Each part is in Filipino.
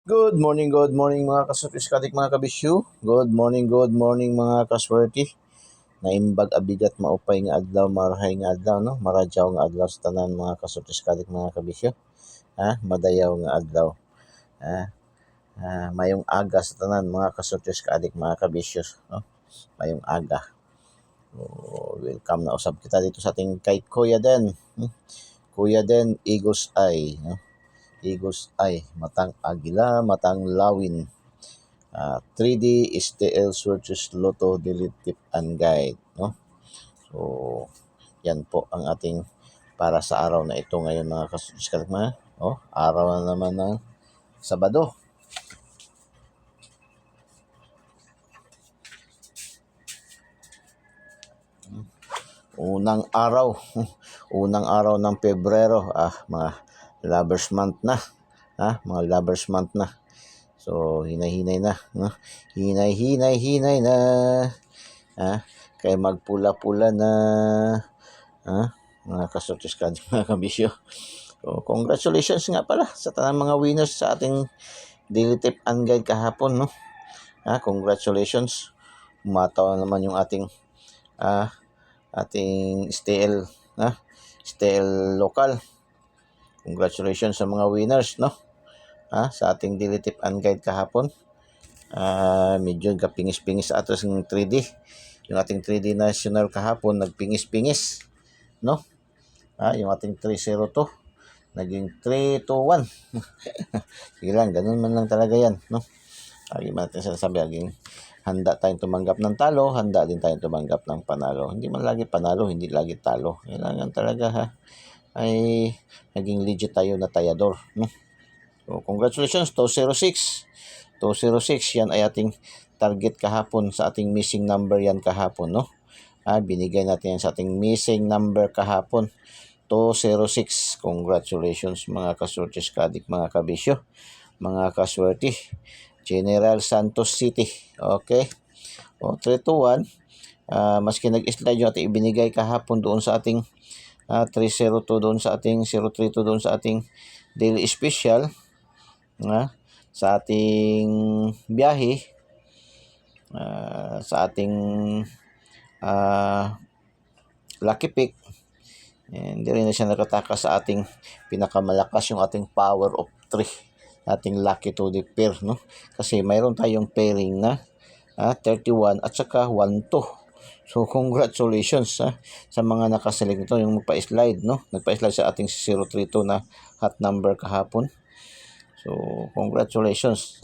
Good morning mga kasophisticated mga kabisyu. Good morning mga kaswerte. Naimbag abigat maupay nga adlaw, marahay nga adlaw, no? Maradyaw nga adlaw sa tanan mga kasophisticated mga kabisyu. Madayaw nga adlaw. Mayong aga sa tanan mga kasophisticated mga kabisyu, no? Mayong aga. Welcome na usab kita dito sa ating kay Kuya Den. Kuya Den, Igos Eye, no? Igos Eye, matang agila, matang lawin. 3D STL Searches Lotto Delete Tip and Guide, no? So, yan po ang ating para sa araw na ito ngayon mga kasusikat mga. Araw na naman ng Sabado. Unang araw ng Pebrero, mga Lovers Month na. Mga Lovers Month na. So, hinay-hinay na, no? Hinay na. Kaya magpula-pula na. Mga kasortis ka, mga kabisyo. So, congratulations nga pala sa tanang mga winners sa ating daily tip and guide kahapon, no? Congratulations. Umataw naman yung ating STL, STL local. Congratulations sa mga winners, no? Sa ating daily tip and guide kahapon. Medyo kapingis-pingis sa atos ng 3D. Yung ating 3D national kahapon nagpingis-pingis, no? Yung ating 302 naging 321. Sige lang, ganun man lang talaga yan, no? Lagi man natin sinasabi, laging handa tayong tumanggap ng talo, handa din tayong tumanggap ng panalo. Hindi man lagi panalo, hindi lagi talo. Kailangan talaga ay naging legit tayo na tayador, no? So, congratulations, 206. 206, yan ay ating target kahapon sa ating missing number yan kahapon, no? Binigay natin yan sa ating missing number kahapon. 206. Congratulations mga kaswerte kadik, mga kabisyo, mga kaswerte. General Santos City. Okay. 321. Maski nag-slide yung ating ibinigay kahapon doon sa ating 302 doon sa ating 032 doon sa ating daily special, sa ating biyahe, sa ating lucky pick. Hindi rin na siya nakatakas sa ating pinakamalakas, yung ating power of 3, ating lucky to the pair, no? Kasi mayroon tayong pairing na 31 at saka 12. So congratulations sa mga nakaselect nito, yung magpa-slide, no? Nagpa-slide sa ating 032 na hot number kahapon. So congratulations,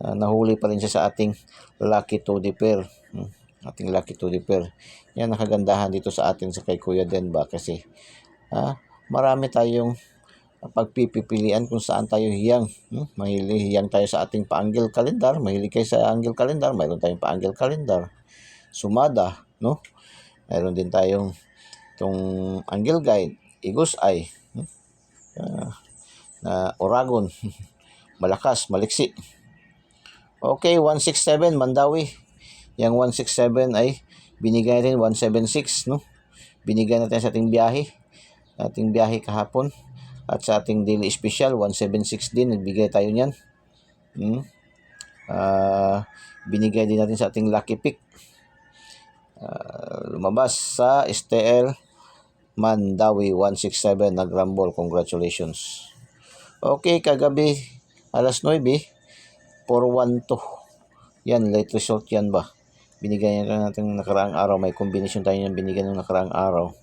nahuli pa rin siya sa ating lucky to the pair. Ating lucky to the pair. Yan nakagandahan dito sa atin sa kay Kuya Den ba, kasi marami tayong pagpipilian kung saan tayo hiyang. Mahilig hiyang tayo sa ating pa-angle calendar, mahilig kayo sa angle calendar, mayroon tayong pa-angle calendar. Sumada, no? Mayroon din tayong itong angle guide, Igos Eye, na Oragon, malakas, maliksi. Okay, 167 Mandawi. Yang 167 ay binigay rin 176, no? Binigay natin sa ating biyahe kahapon, at sa ating daily special 176 din nagbigay tayo niyan. Binigay din natin sa ating lucky pick. Lumabas sa STL Mandawi 167, nagrambol. Congratulations. Okay, kagabi alas 9, 412. Yan, late result yan ba? Binigay natin nakaraang araw. May combination tayo ng binigay ng nakaraang araw.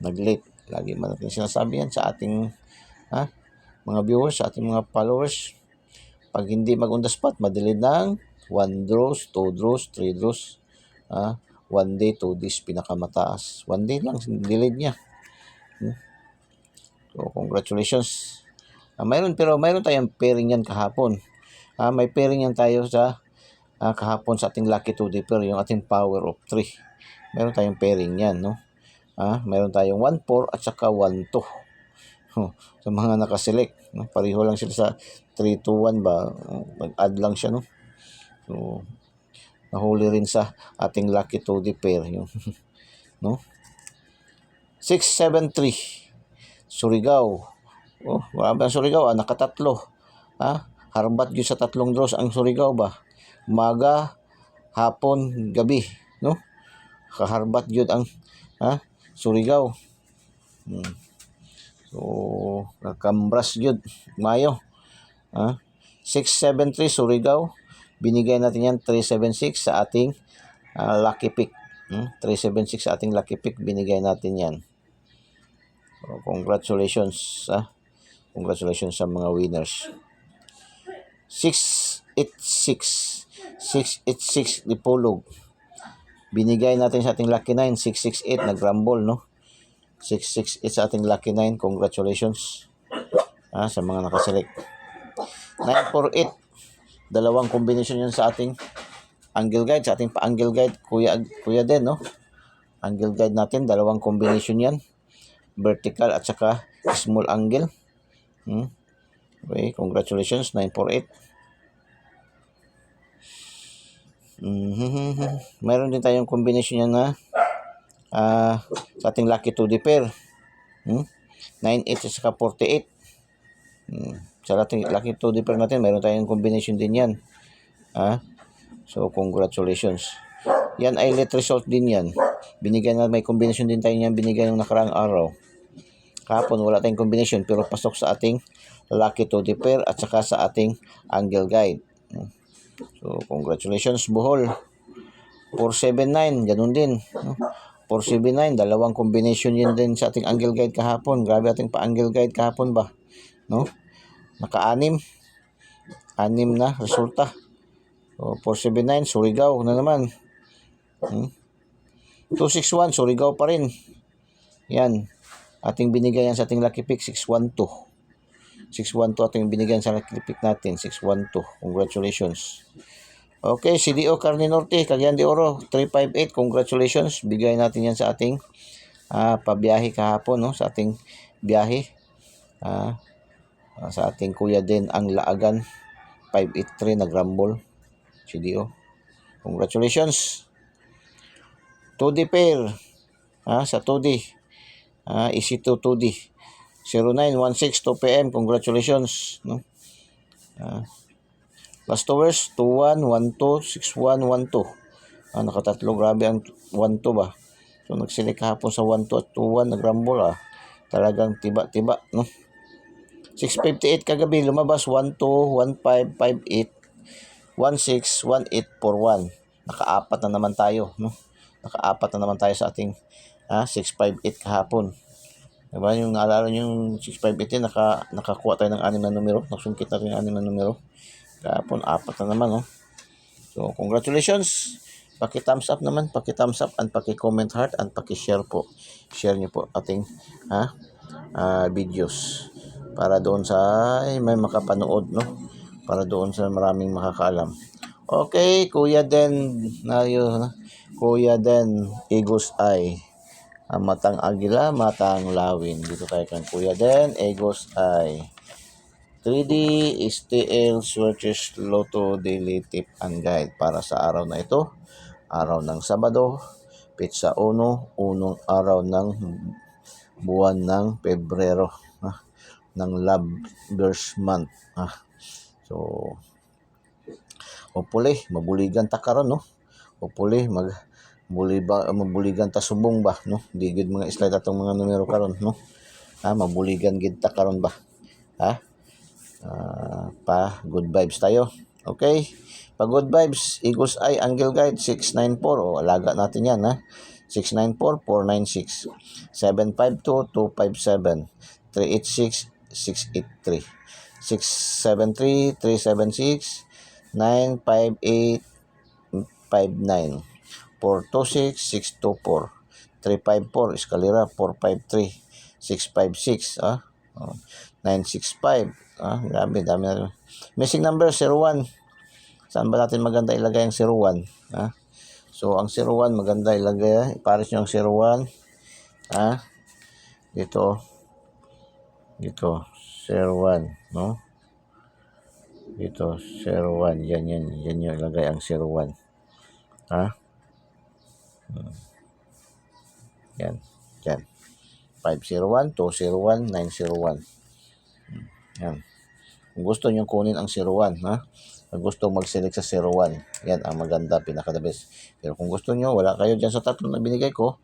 Nag-late. Lagi man natin sinasabi yan sa ating mga viewers, sa ating mga followers. Pag hindi mag-on the spot, madelayed ng 1 draws, 2 draws, 3 draws. 1 day, 2 days, pinakamataas. 1 day lang, delayed niya. So, congratulations. Mayroon tayong pairing yan kahapon. May pairing yan tayo sa kahapon sa ating lucky to the pair, yung ating power of 3. Meron tayong pairing yan, no? Meron tayong 1-4 at saka 1-2. Sa mga nakaselect, no? Pareho lang sila sa 3-2-1 ba? Mag-add lang siya, no? So, nahuli rin sa ating lucky to the pair, yung no? 673 Surigao. Marami ang Surigao, nakatatlo. Harbat gyud sa tatlong draws ang Surigao ba. Umaga, hapon, gabi, no? Kaharbat gyud ang Surigao. So, nakambras gyud mayo. 673 Surigao. Binigay natin yan 376 sa ating lucky pick. 376 sa ating lucky pick, binigay natin yan. So, congratulations. Congratulations sa mga winners. 686 Dipolog. Binigay natin sa ating lucky 9. 668 nag-rumble, no? 668 sa ating lucky 9. Congratulations sa mga nakaselect. 948 dalawang combination yan sa ating angle guide, sa ating pa-angle guide, kuya din, no? Angle guide natin, dalawang combination yan, vertical at saka small angle. Okay, congratulations. 948. Meron din tayong combination yan na sa ating lucky 2D pair. 98 at saka 48. Sa ating lucky 2D pair natin, meron tayong combination din yan. So, congratulations. Yan ay late result din yan. Binigyan na, may combination din tayo yan, binigyan ng nakaraang araw. Kahapon, wala tayong combination, pero pasok sa ating lucky 2D pair at saka sa ating angle guide. So, congratulations, Bohol. 479, ganun din. 479, dalawang combination yun din sa ating angle guide kahapon. Grabe ating pa-angle guide kahapon ba? No? Naka-anim. 6 na resulta. So, 479, Surigao na naman. 261, Surigao pa rin. Yan. Ating binigyan sa ating lucky pick, 612. 612 ating binigyan sa lucky pick natin, 612. Congratulations. Okay, CDO Carne Norte, Cagayan de Oro, 358. Congratulations. Bigay natin yan sa ating pabiyahe kahapon, no? Sa ating biyahe. Sa ating kuya din ang Laagan, 583 nag-rumble. CDO. Congratulations. 2D pair. Sa 2D. EC2 2D. 0916 2 PM. Congratulations, no? Last hours 21 12 61 12. Nakatatlo, grabe ang 12 ba. So nagselect kahapon sa 12 at 21 nag-rumble. Talagang tiba-tiba, no? 658 kagabi lumabas 12 15 58 16 18 41. Nakaapat na naman tayo, no? Nakaapat na naman tayo sa ating 658 kahapon. Diba, yung naalala nyo yung 658 nakakuha tayo ng 6 na numero. Nagsungkit natin yung 6 na numero. Kahapon, 4 na naman, no? So, congratulations. Paki-thumbs up naman, paki-thumbs up and paki-comment heart and paki-share po. Share nyo po ating videos para doon sa may makapanood, no? Para doon sa maraming makakaalam. Okay, Kuya Den, Kuya Den, Eagles Eye. Matang Agila, Matang Lawin. Dito tayo kan Kuya Den, Eagles Eye. 3D STL Swatches Lotto Daily Tip and Guide para sa araw na ito. Araw ng Sabado, Pizza 1, unong araw ng buwan ng Pebrero, ng Lovers Month. So, hopefully, mabuligan ta karon, no? Hopefully, mabuligan ta subong ba, no? Di gid mga slide atong mga numero karon, no? Mabuligan gid ta karon ba? Good vibes tayo. Okay? Pa good vibes, Eagles Eye Angle Guide 694. Alaga natin yan, 694 496 752 257 386 683 673 376 958 59 426 624 354 Escalera 453 656 965 grabe, dami na. Missing number 01. Saan ba natin maganda ilagay ang 01? So ang 01 maganda ilagay, ipares nyo ang 01 dito 01, no? Dito 01, yan yung ilagay ang 01. Yan 501 201 901. Yan. Kung gusto nyo kunin ang 01, ha? Kung gusto mag-select sa 01, yan ang maganda, pinaka-the best. Pero kung gusto nyo, wala kayo dyan sa tatlo na binigay ko,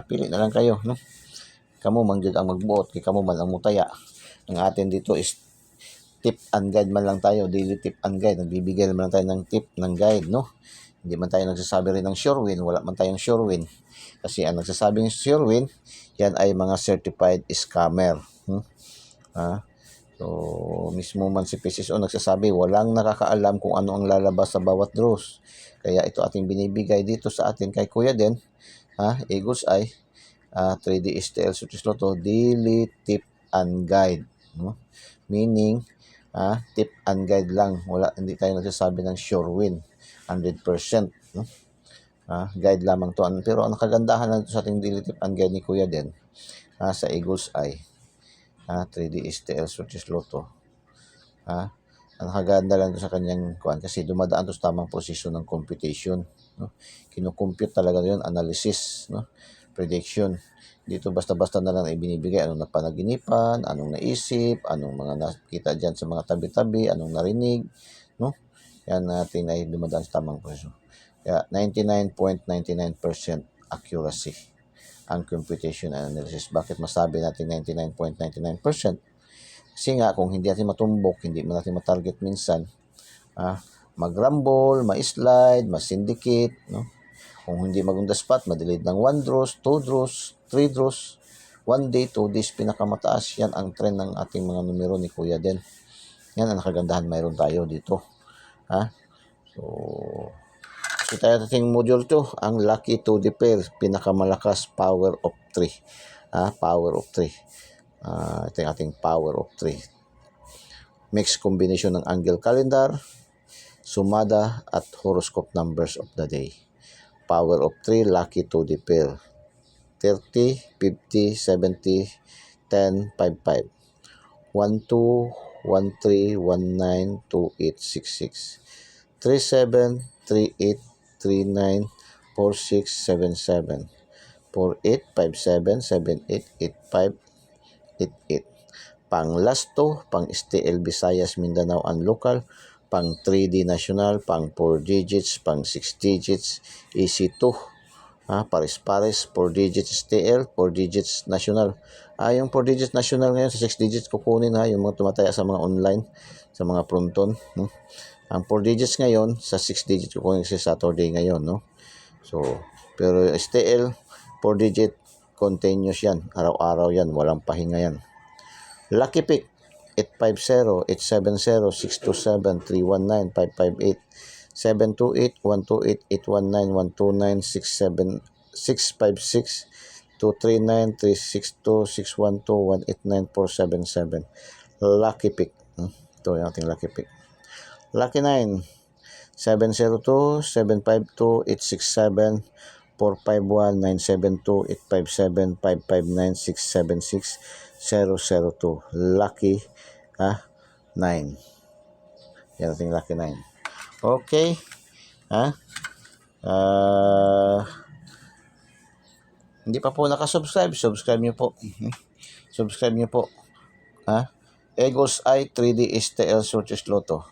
pili na lang kayo, no? Kamo man jud ang magbuot, kay kamo man ang mutaya. Ang atin dito is tip and guide man lang tayo, daily tip and guide. Nagbibigay naman tayo ng tip, ng guide, no? Hindi man tayo nagsasabi rin ng sure win, wala man tayong sure win. Kasi ang nagsasabing sure win, yan ay mga certified scammer. So, mismo man si PCSO nagsasabi, walang nakakaalam kung ano ang lalabas sa bawat draws. Kaya ito ating binibigay dito sa atin kay Kuya Den, Eagles Eye, 3D STL Sutis Lotto, daily tip and guide. No? Meaning, tip and guide lang. Hindi tayo nagsasabi ng sure win, 100%. No? Guide lamang to. Pero ang kagandahan na sa ating daily tip and guide ni Kuya Den, sa Eagles Eye, 3D STL Sutis Lotto, ang kaganda lang sa kanyang kuan kasi dumadaan to sa tamang proseso ng computation, no? Kino-compute talaga 'yon, analysis, no? Prediction. Dito basta-basta na lang ibinibigay anong napanaginipan, anong naisip, anong mga nakita diyan sa mga tabi-tabi, anong narinig, no? Yan natin ay dumadaan sa tamang proseso. Kaya 99.99% accuracy ang computation analysis. Bakit masabi natin 99.99%? Kasi nga, kung hindi natin matumbok, hindi natin matarget minsan, mag-rumble, ma-slide, ma-syndicate, no? Kung hindi mag-on the spot, ma-delete ng 1 draws, 2 draws, 3 draws, 1 day, 2 days, pinakamataas. Yan ang trend ng ating mga numero ni Kuya Den. Yan ang nakagandahan, mayroon tayo dito. So, kita natin module 2, ang Lucky 2D pair, pinakamalakas, power of 3. Power of 3. Ito yung ating power of 3. Mixed combination ng angle calendar, sumada, at horoscope numbers of the day. Power of 3, Lucky 2D pair. 30, 50, 70, 10, 55. 12, 13, 19, 28, 66. 37, 38, 39, 46, 77. 48, 57, 78, 85, 88. Pang last 2, pang STL Visayas, Mindanao and local, pang 3D national, pang 4 digits, pang 6 digits, EC2, pares-pares, 4 digits STL, 4 digits national. Yung 4 digits national ngayon sa 6 digits kukunin, yung mga tumataya sa mga online, sa mga fronton, no? Ang 4 digits ngayon sa 6 digits kukunin kasi Saturday ngayon, no? So, pero STL 4 digit continuous yan, araw-araw yan, walang pahinga yan. Lucky pick 850, 870, 627, 319, 558, 728, 128, 819, 129, 67, 656, 239, 362, 612, 189, 477. Lucky pick. Ito yung ating lucky pick. Lucky 9, 702, 752, 867, 451, 972, 857, 559, 676, 002. Lucky 9. Yan ating lucky 9. Okay. Hindi pa po nakasubscribe, subscribe nyo po. Subscribe nyo po. Eagles Eye 3D STL Sutis Lotto.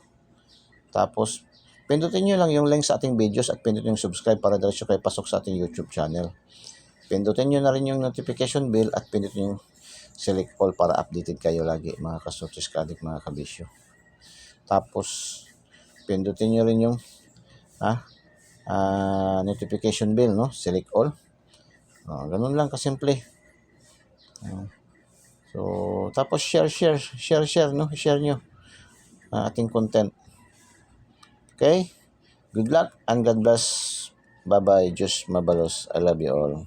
Tapos, pindutin nyo lang yung link sa ating videos at pindutin yung subscribe para diretso kayo pasok sa ating YouTube channel. Pindutin nyo na rin yung notification bell at pindutin yung select all para updated kayo lagi, mga kasutis kadik, mga kabisyo. Tapos, pindutin nyo rin yung notification bell, no? Select all. Ganun lang kasimple. So, tapos share, no? Share nyo ating content. Okay? Good luck and God bless. Bye-bye. Diyos mabalos. I love you all.